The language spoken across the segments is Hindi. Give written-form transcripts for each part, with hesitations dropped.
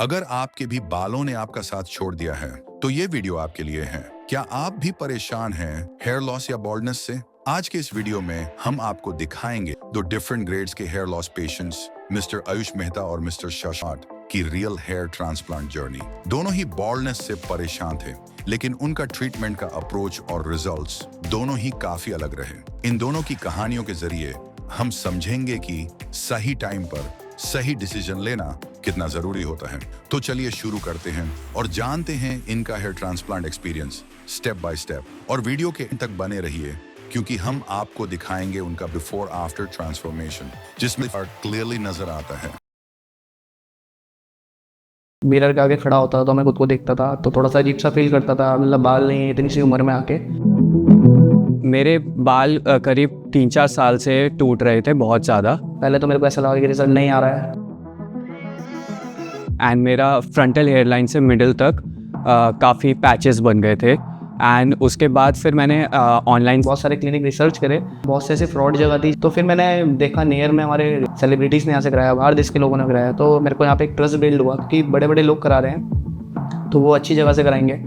अगर आपके भी बालों ने आपका साथ छोड़ दिया है तो ये वीडियो आपके लिए है। क्या आप भी परेशान हैं हेयर लॉस या बॉल्डनेस से? आज के इस वीडियो में हम आपको दिखाएंगे दो डिफरेंट ग्रेड्स के hair loss patients, mister Ayush Mehta और मिस्टर शशांक की रियल हेयर ट्रांसप्लांट जर्नी। दोनों ही बॉल्डनेस से परेशान थे, लेकिन उनका ट्रीटमेंट का अप्रोच और रिजल्ट्स दोनों ही काफी अलग रहे। इन दोनों की कहानियों के जरिए हम समझेंगे कि सही टाइम पर सही डिसीजन लेना कितना जरूरी होता है। तो चलिए शुरू करते हैं और जानते हैं इनका hair transplant experience step by step. और वीडियो के अंत तक बने रहिए, क्योंकि हम आपको दिखाएंगे उनका बिफोर आफ्टर ट्रांसफॉर्मेशन, जिसमें क्लियरली नजर आता है। मिरर के आगे खड़ा होता था तो मैं खुद को देखता था तो थोड़ा सा अजीब सा फील करता था, मतलब बाल नहीं है इतनी सी उम्र में आके। मेरे बाल करीब 3-4 साल से टूट रहे थे बहुत ज़्यादा। पहले तो मेरे को ऐसा लगा कि रिजल्ट नहीं आ रहा है। एंड मेरा फ्रंटल हेयरलाइन से मिडिल तक काफ़ी पैचेस बन गए थे। एंड उसके बाद फिर मैंने ऑनलाइन बहुत सारे क्लिनिक रिसर्च करे, बहुत से ऐसे फ्रॉड जगह थी, तो फिर मैंने देखा नियर में हमारे सेलिब्रिटीज़ ने यहाँ से कराया, बाहर देश के लोगों ने कराया, तो मेरे को यहाँ पे एक ट्रस्ट बिल्ड हुआ कि बड़े बड़े लोग करा रहे हैं तो वो अच्छी जगह से कराएंगे।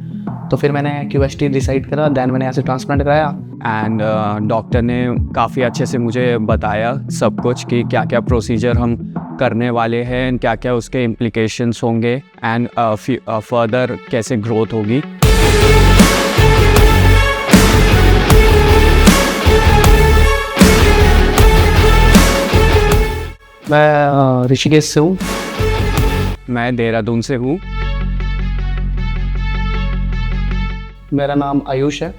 तो फिर मैंने QST डिसाइड करा, दैन मैंने यहाँ से ट्रांसप्लांट कराया। एंड डॉक्टर ने काफ़ी अच्छे से मुझे बताया सब कुछ कि क्या क्या प्रोसीजर हम करने वाले हैं एंड क्या क्या उसके इम्प्लिकेशंस होंगे एंड फर्दर कैसे ग्रोथ होगी। मैं ऋषिकेश से हूँ। मैं देहरादून से हूँ। मेरा नाम आयुष है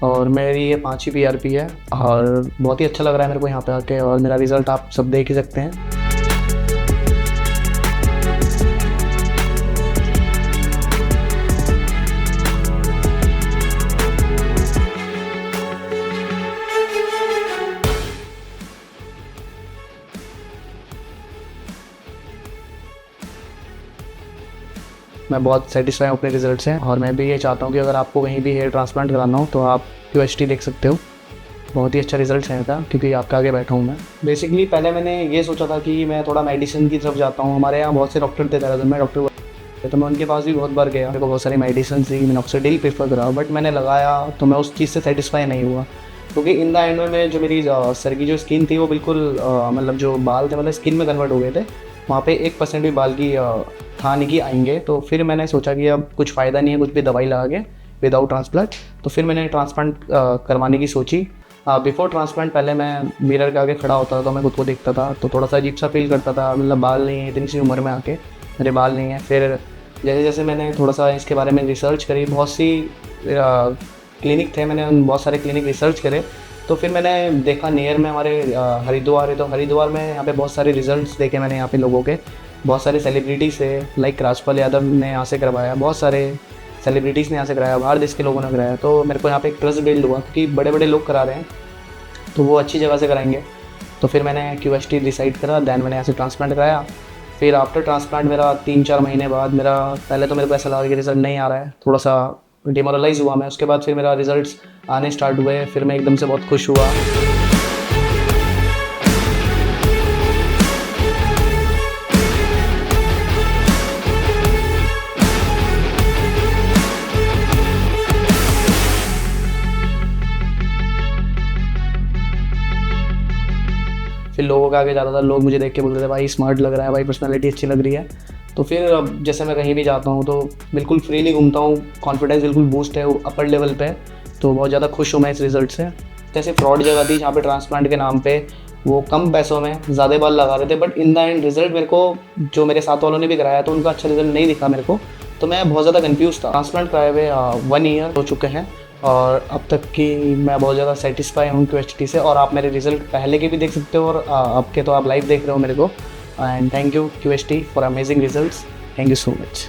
और मेरी ये 5वीं PRP है और बहुत ही अच्छा लग रहा है मेरे को यहाँ पे आके, और मेरा रिज़ल्ट आप सब देख ही सकते हैं। मैं बहुत सेटिस्फाई हूँ अपने रिजल्ट से, और मैं भी ये चाहता हूँ कि अगर आपको कहीं भी हेयर ट्रांसप्लांट कराना हो तो आप QST देख सकते हो। बहुत ही अच्छा रिजल्ट है था, क्योंकि आपके आगे बैठा हूँ मैं। बेसिकली पहले मैंने ये सोचा था कि मैं थोड़ा मेडिसिन की तरफ जाता हूँ। हमारे यहाँ बहुत से डॉक्टर थे देहरादून में, डॉक्टर, तो मैं उनके पास भी बहुत बार गया। मेरे को बहुत सारी मेडिसिन थी, मैंने ऑक्सीडिल प्रेफर करा, बट मैंने लगाया तो मैं उस चीज़ से सेटिस्फाई नहीं हुआ, क्योंकि इन द एंड में जो मेरी सर की जो स्किन थी वो बिल्कुल मतलब जो बाल थे मतलब स्किन में कन्वर्ट हो गए थे। वहाँ पे 1% भी बाल की था नहीं कि आएंगे। तो फिर मैंने सोचा कि अब कुछ फ़ायदा नहीं है कुछ भी दवाई लगा के विदाउट ट्रांसप्लांट, तो फिर मैंने ट्रांसप्लांट करवाने की सोची। बिफोर ट्रांसप्लांट पहले मैं मिरर के आगे खड़ा होता था तो मैं खुद को देखता था तो थोड़ा सा अजीब सा फील करता था, मतलब बाल नहीं है इतनी सी उम्र में आके मेरे बाल नहीं है। फिर जैसे जैसे मैंने थोड़ा सा इसके बारे में रिसर्च करी, बहुत सी क्लिनिक थे, मैंने बहुत सारे क्लिनिक रिसर्च करे, तो फिर मैंने देखा नियर में हमारे हरिद्वार है, तो हरिद्वार में यहाँ पे बहुत सारे रिजल्ट्स देखे मैंने यहाँ पे लोगों के। बहुत सारे सेलिब्रिटी से लाइक राजपाल यादव ने यहाँ से करवाया, बहुत सारे सेलिब्रिटीज़ ने यहाँ से कराया, बाहर देश के लोगों ने कराया, तो मेरे को यहाँ पे एक ट्रस्ट बिल्ड हुआ कि बड़े बड़े लोग करा रहे हैं तो वो अच्छी जगह से कराएंगे। तो फिर मैंने QST डिसाइड करा, दैन मैंने यहाँ से ट्रांसप्लांट कराया। फिर आफ्टर ट्रांसप्लांट मेरा 3-4 महीने बाद मेरा पहले तो मेरे को ऐसा लगा कि रिज़ल्ट नहीं आ रहा है, थोड़ा सा डिमोरलाइज़ हुआ मैं। उसके बाद फिर मेरा रिजल्ट्स आने स्टार्ट हुए, फिर मैं एकदम से बहुत खुश हुआ। फिर लोगों के आगे जाता था, लोग मुझे देख के बोलते थे भाई स्मार्ट लग रहा है, भाई पर्सनालिटी अच्छी लग रही है। तो फिर अब जैसे मैं कहीं भी जाता हूँ तो बिल्कुल फ्रीली घूमता हूँ, कॉन्फिडेंस बिल्कुल बूस्ट है अपर लेवल पे, तो बहुत ज़्यादा खुश हूँ मैं इस रिज़ल्ट से। जैसे फ्रॉड जगह थी जहाँ पे ट्रांसप्लांट के नाम पे वो कम पैसों में ज़्यादा बाल लगा रहे थे, but in the end result मेरे को जो मेरे साथ वालों ने भी कराया तो उनका अच्छा रिज़ल्ट नहीं दिखा मेरे को, तो मैं बहुत ज़्यादा कन्फ्यूज़ था। ट्रांसप्लांट कराए हुए 1 ईयर हो चुके हैं और अब तक की मैं बहुत ज़्यादा सेटिस्फाई हूँ QST से। और आप मेरे रिज़ल्ट पहले के भी देख सकते हो और अब के तो आप लाइव देख रहे हो मेरे को। And thank you QST for amazing results, thank you so much.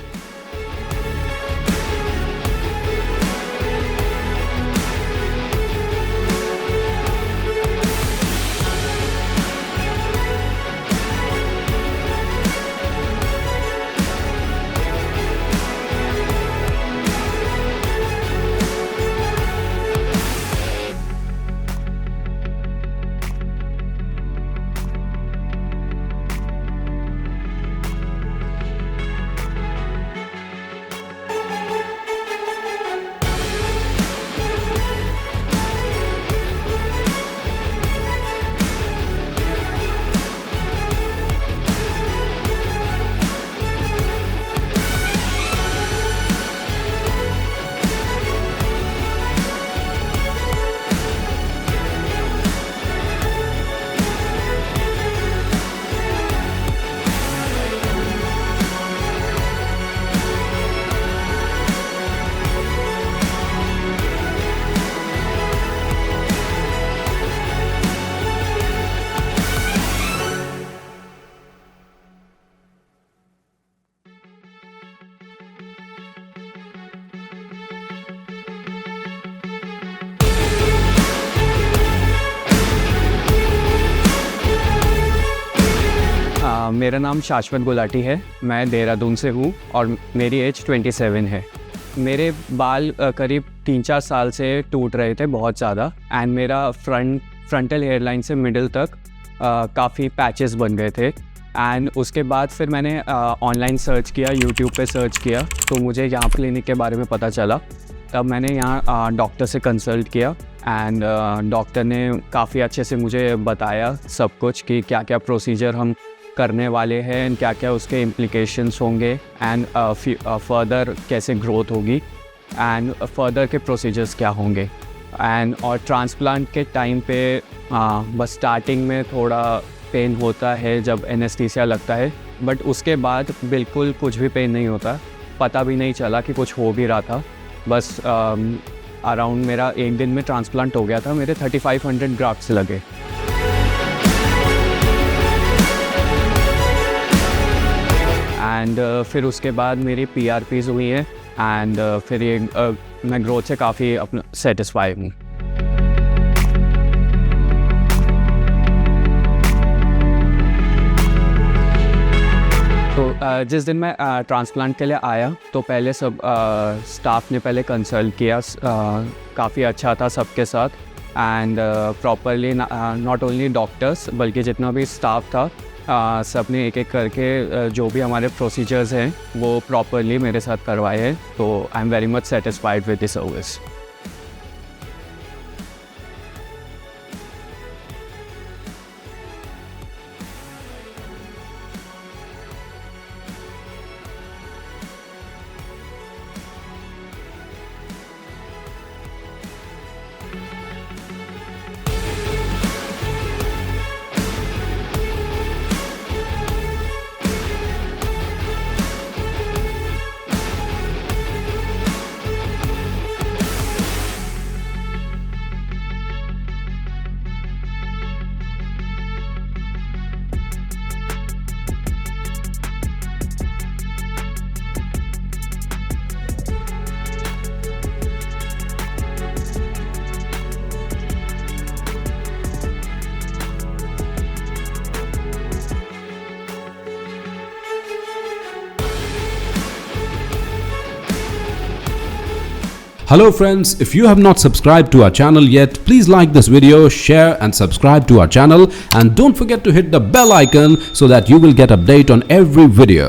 मेरा नाम शाश्वत गुलाटी है। मैं देहरादून से हूँ और मेरी एज 27 है। मेरे बाल करीब 3-4 साल से टूट रहे थे बहुत ज़्यादा, एंड मेरा फ्रंटल हेयरलाइन से मिडिल तक काफ़ी पैचेस बन गए थे। एंड उसके बाद फिर मैंने ऑनलाइन सर्च किया, यूट्यूब पे सर्च किया, तो मुझे यहाँ क्लिनिक के बारे में पता चला। तब मैंने यहाँ डॉक्टर से कंसल्ट किया एंड डॉक्टर ने काफ़ी अच्छे से मुझे बताया सब कुछ कि क्या क्या प्रोसीजर हम करने वाले हैं एंड क्या क्या उसके इम्प्लिकेशंस होंगे एंड फर्दर कैसे ग्रोथ होगी एंड फर्दर के प्रोसीजर्स क्या होंगे। एंड और ट्रांसप्लांट के टाइम पे बस स्टार्टिंग में थोड़ा पेन होता है जब एनेस्थीसिया लगता है, बट उसके बाद बिल्कुल कुछ भी पेन नहीं होता। पता भी नहीं चला कि कुछ हो भी रहा था। बस अराउंड मेरा एक दिन में ट्रांसप्लांट हो गया था। मेरे 3500 ग्राफ्ट्स लगे। एंड फिर उसके बाद मेरी PRPs हुई है एंड फिर ये मैं ग्रोथ से काफ़ी अपना सेटिस्फाई हूँ। तो जिस दिन मैं ट्रांसप्लांट के लिए आया तो पहले सब स्टाफ ने पहले कंसल्ट किया, काफ़ी अच्छा था सबके साथ and properly not only doctors बल्कि जितना भी स्टाफ था सब ने एक एक करके जो भी हमारे प्रोसीजर्स हैं वो प्रॉपरली मेरे साथ करवाए हैं। तो I am very much satisfied with the service. Hello friends, if you have not subscribed to our channel yet, please like this video, share and subscribe to our channel, and don't forget to hit the bell icon so that you will get update on every video.